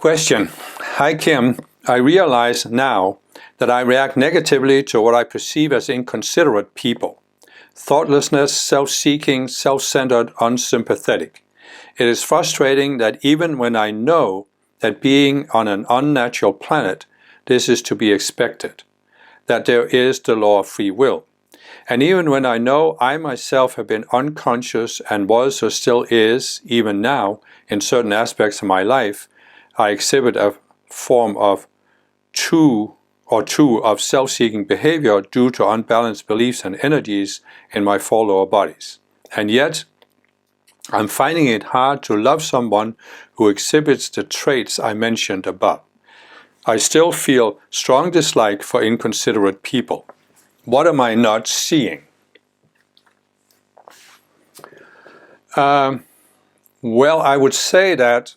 Question. Hi Kim, I realize now that I react negatively to what I perceive as inconsiderate people. Thoughtlessness, self-seeking, self-centered, unsympathetic. It is frustrating that even when I know that being on an unnatural planet, this is to be expected, that there is the law of free will. And even when I know I myself have been unconscious and was or still is, even now, in certain aspects of my life, I exhibit a form of two of self-seeking behavior due to unbalanced beliefs and energies in my four lower bodies. And yet, I'm finding it hard to love someone who exhibits the traits I mentioned above. I still feel strong dislike for inconsiderate people. What am I not seeing? Well, I would say that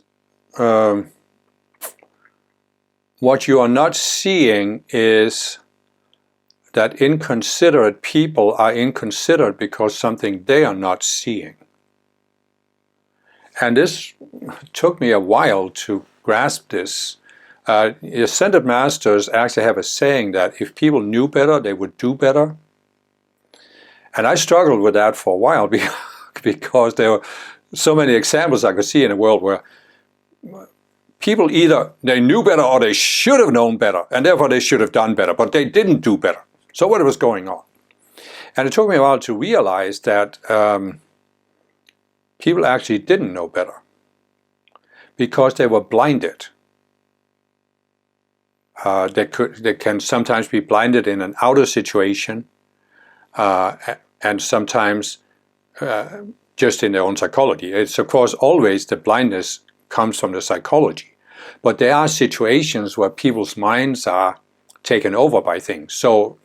what you are not seeing is that inconsiderate people are inconsiderate because something they are not seeing. And this took me a while to grasp this. Ascended masters actually have a saying that if people knew better, they would do better. And I struggled with that for a while because there were so many examples I could see in the world where people either they knew better or they should have known better, and therefore they should have done better, but they didn't do better. So what was going on? And it took me a while to realize that people actually didn't know better because they were blinded. They can sometimes be blinded in an outer situation, and sometimes just in their own psychology. It's of course always the blindness comes from the psychology. But there are situations where people's minds are taken over by things. So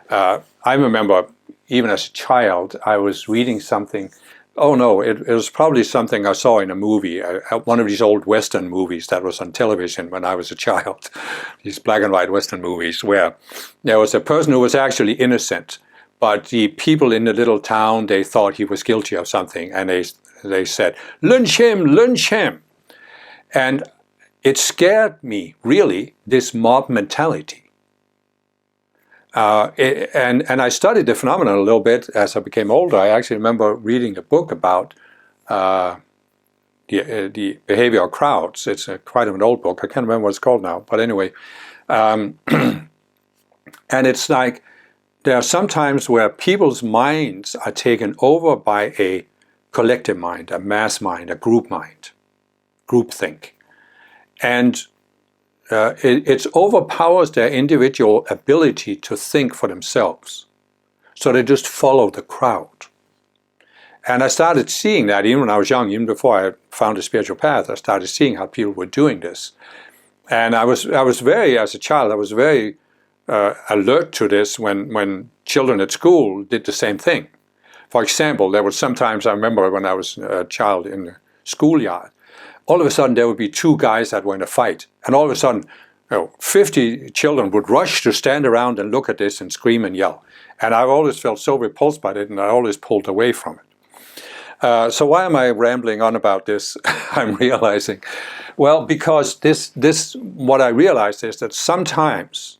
I remember even as a child, I was reading something. Oh no, it was probably something I saw in a movie, one of these old Western movies that was on television when I was a child. These black and white Western movies where there was a person who was actually innocent, but the people in the little town, they thought he was guilty of something, and they said, lynch him, lynch him. And it scared me, really, this mob mentality. And I studied the phenomenon a little bit as I became older. I actually remember reading a book about the behavior of crowds. It's quite an old book. I can't remember what it's called now. But anyway, and it's like there are some times where people's minds are taken over by a collective mind, a mass mind, a group mind, groupthink. And it overpowers their individual ability to think for themselves. So they just follow the crowd. And I started seeing that even when I was young, even before I found a spiritual path, I started seeing how people were doing this. And I was very, as a child, I was very alert to this when children at school did the same thing. For example, there was sometimes, I remember when I was a child in the schoolyard, all of a sudden there would be two guys that were in a fight. And all of a sudden, 50 children would rush to stand around and look at this and scream and yell. And I've always felt so repulsed by it, and I always pulled away from it. So why am I rambling on about this? I'm realizing. Well, because what I realized is that sometimes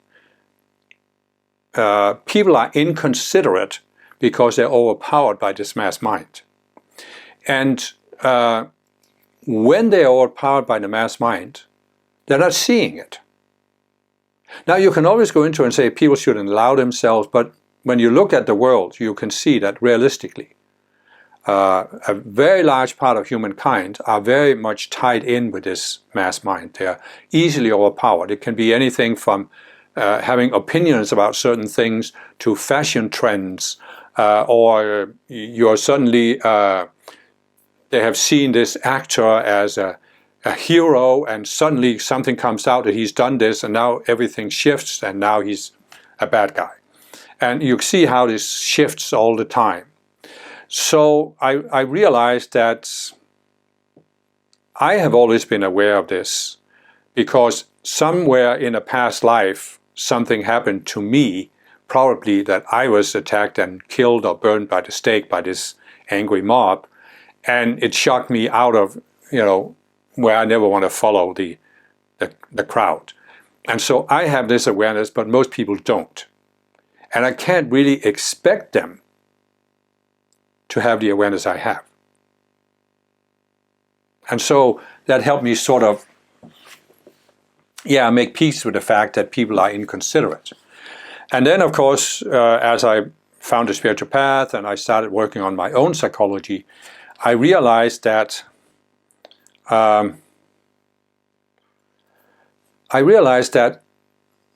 people are inconsiderate because they're overpowered by this mass mind. And when they are overpowered by the mass mind, they're not seeing it. Now you can always go into and say people shouldn't allow themselves, but when you look at the world, you can see that realistically, a very large part of humankind are very much tied in with this mass mind. They are easily overpowered. It can be anything from having opinions about certain things to fashion trends, or you're suddenly they have seen this actor as a hero, and suddenly something comes out that he's done this, and now everything shifts, and now he's a bad guy. And you see how this shifts all the time. So I realized that I have always been aware of this because somewhere in a past life something happened to me, probably that I was attacked and killed or burned by the stake by this angry mob. And it shocked me out of, where I never want to follow the the crowd. And so I have this awareness, but most people don't. And I can't really expect them to have the awareness I have. And so that helped me sort of, make peace with the fact that people are inconsiderate. And then, of course, as I found the spiritual path and I started working on my own psychology, I realized that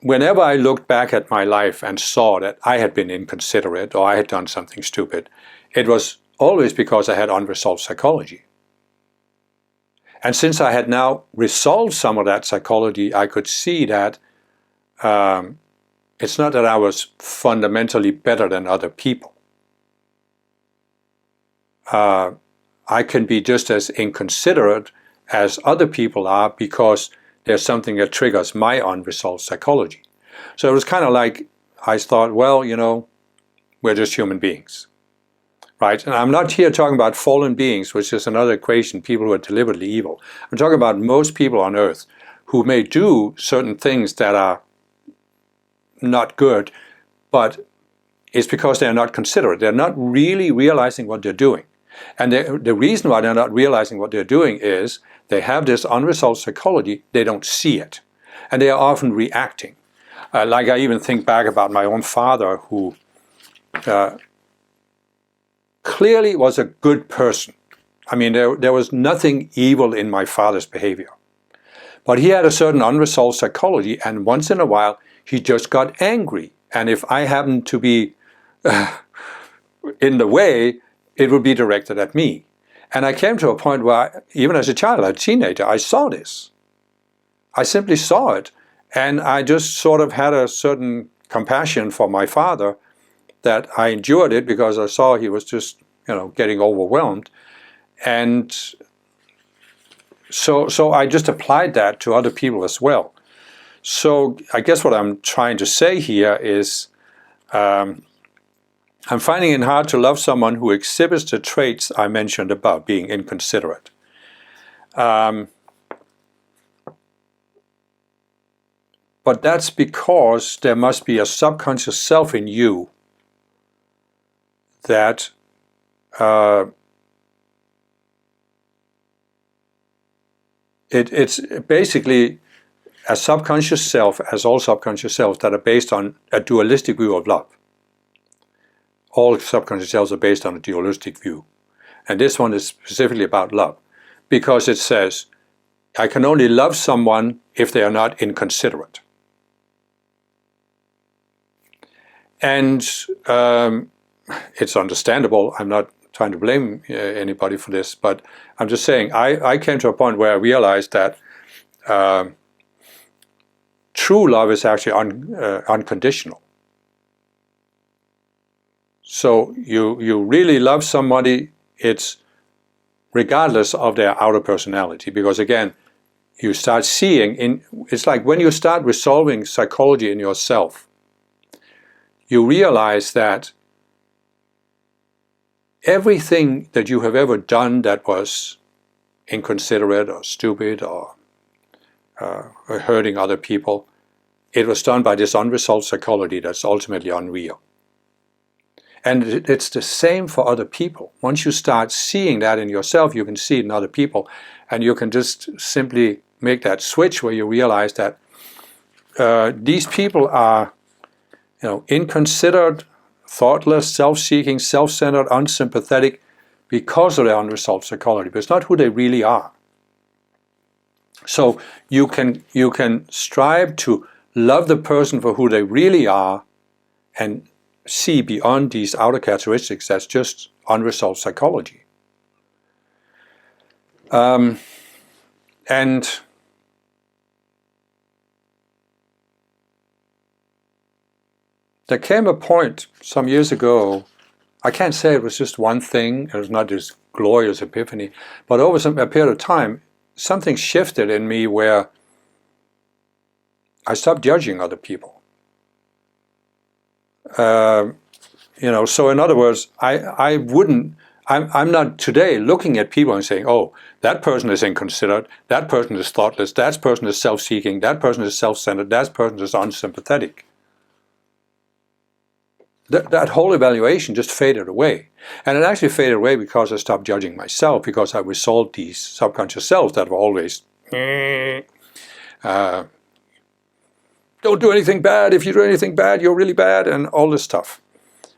whenever I looked back at my life and saw that I had been inconsiderate or I had done something stupid, it was always because I had unresolved psychology. And since I had now resolved some of that psychology, I could see that it's not that I was fundamentally better than other people. I can be just as inconsiderate as other people are because there's something that triggers my unresolved psychology. So it was kind of like I thought, well, we're just human beings, right? And I'm not here talking about fallen beings, which is another equation, people who are deliberately evil. I'm talking about most people on earth who may do certain things that are not good, but it's because they're not considerate. They're not really realizing what they're doing. And the reason why they're not realizing what they're doing is they have this unresolved psychology, they don't see it. And they are often reacting. Like I even think back about my own father, who clearly was a good person. I mean, there was nothing evil in my father's behavior. But he had a certain unresolved psychology, and once in a while, he just got angry. And if I happened to be in the way, it would be directed at me. And I came to a point where, even as a child, as a teenager, I saw this. I simply saw it. And I just sort of had a certain compassion for my father that I endured it because I saw he was just, getting overwhelmed. And so I just applied that to other people as well. So I guess what I'm trying to say here is I'm finding it hard to love someone who exhibits the traits I mentioned above, being inconsiderate. But that's because there must be a subconscious self in you that it's basically a subconscious self, as all subconscious selves, that are based on a dualistic view of love. All subconscious selves are based on a dualistic view. And this one is specifically about love, because it says, I can only love someone if they are not inconsiderate. And it's understandable. I'm not trying to blame anybody for this, but I'm just saying, I came to a point where I realized that true love is actually unconditional. So you really love somebody, it's regardless of their outer personality, because again, you start seeing, it's like when you start resolving psychology in yourself, you realize that everything that you have ever done that was inconsiderate or stupid or hurting other people, it was done by this unresolved psychology that's ultimately unreal. And it's the same for other people. Once you start seeing that in yourself, you can see it in other people, and you can just simply make that switch where you realize that these people are, inconsiderate, thoughtless, self-seeking, self-centered, unsympathetic because of their unresolved psychology, but it's not who they really are. So you can strive to love the person for who they really are and see beyond these outer characteristics as just unresolved psychology. And there came a point some years ago, I can't say it was just one thing, it was not this glorious epiphany, but over a period of time, something shifted in me where I stopped judging other people. So in other words, I I'm not today looking at people and saying, oh, that person is inconsiderate, that person is thoughtless, that person is self-seeking, that person is self-centered, that person is unsympathetic. That whole evaluation just faded away. And it actually faded away because I stopped judging myself, because I resolved these subconscious selves that were always, don't do anything bad. If you do anything bad, you're really bad, and all this stuff.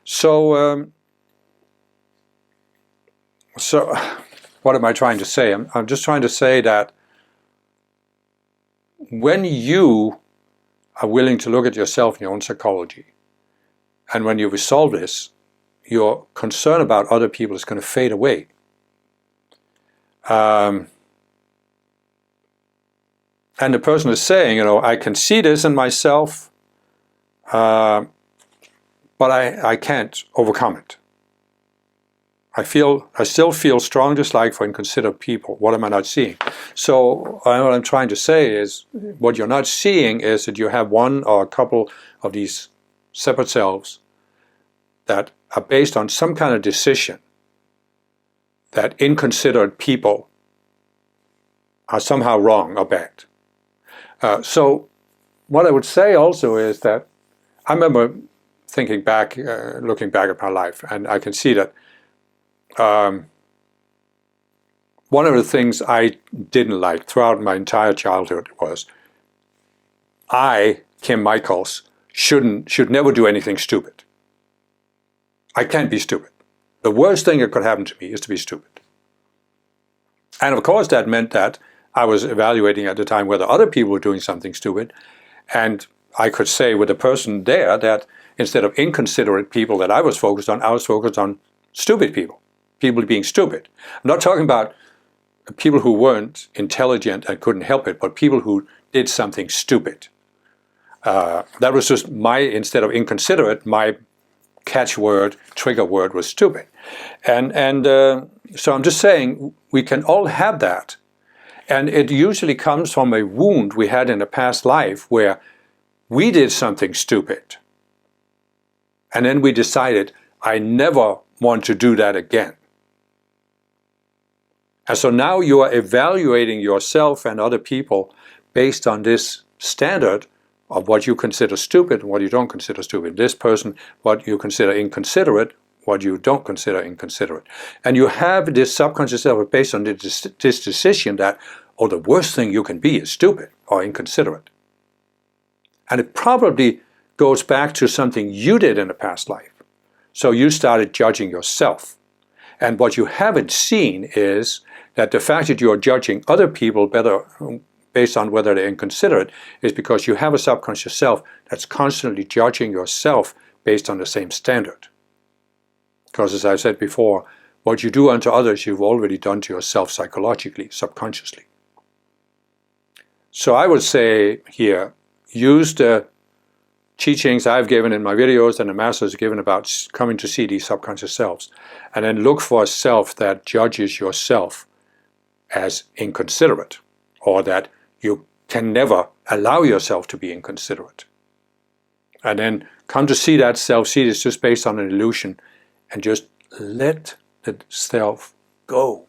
So what am I trying to say? I'm just trying to say that when you are willing to look at yourself in your own psychology, and when you resolve this, your concern about other people is going to fade away. And the person is saying, I can see this in myself, but I can't overcome it. I still feel strong dislike for inconsiderate people. What am I not seeing? So what I'm trying to say is, what you're not seeing is that you have one or a couple of these separate selves that are based on some kind of decision that inconsiderate people are somehow wrong or bad. So what I would say also is that I remember thinking back, looking back at my life, and I can see that one of the things I didn't like throughout my entire childhood was I, Kim Michaels, should never do anything stupid. I can't be stupid. The worst thing that could happen to me is to be stupid. And of course that meant that I was evaluating at the time whether other people were doing something stupid, and I could say with the person there that instead of inconsiderate people that I was focused on stupid people. People being stupid. I'm not talking about people who weren't intelligent and couldn't help it, but people who did something stupid. That was just instead of inconsiderate, my catchword, trigger word was stupid. And so I'm just saying, we can all have that. And it usually comes from a wound we had in a past life where we did something stupid. And then we decided, I never want to do that again. And so now you are evaluating yourself and other people based on this standard of what you consider stupid and what you don't consider stupid. This person, what you consider inconsiderate, what you don't consider inconsiderate. And you have this subconscious self based on this decision that, oh, the worst thing you can be is stupid or inconsiderate. And it probably goes back to something you did in a past life. So you started judging yourself. And what you haven't seen is that the fact that you're judging other people based on whether they're inconsiderate is because you have a subconscious self that's constantly judging yourself based on the same standard. Because as I said before, what you do unto others, you've already done to yourself psychologically, subconsciously. So I would say here, use the teachings I've given in my videos and the Masters have given about coming to see these subconscious selves, and then look for a self that judges yourself as inconsiderate, or that you can never allow yourself to be inconsiderate. And then come to see that self, see this just based on an illusion, and just let the self go.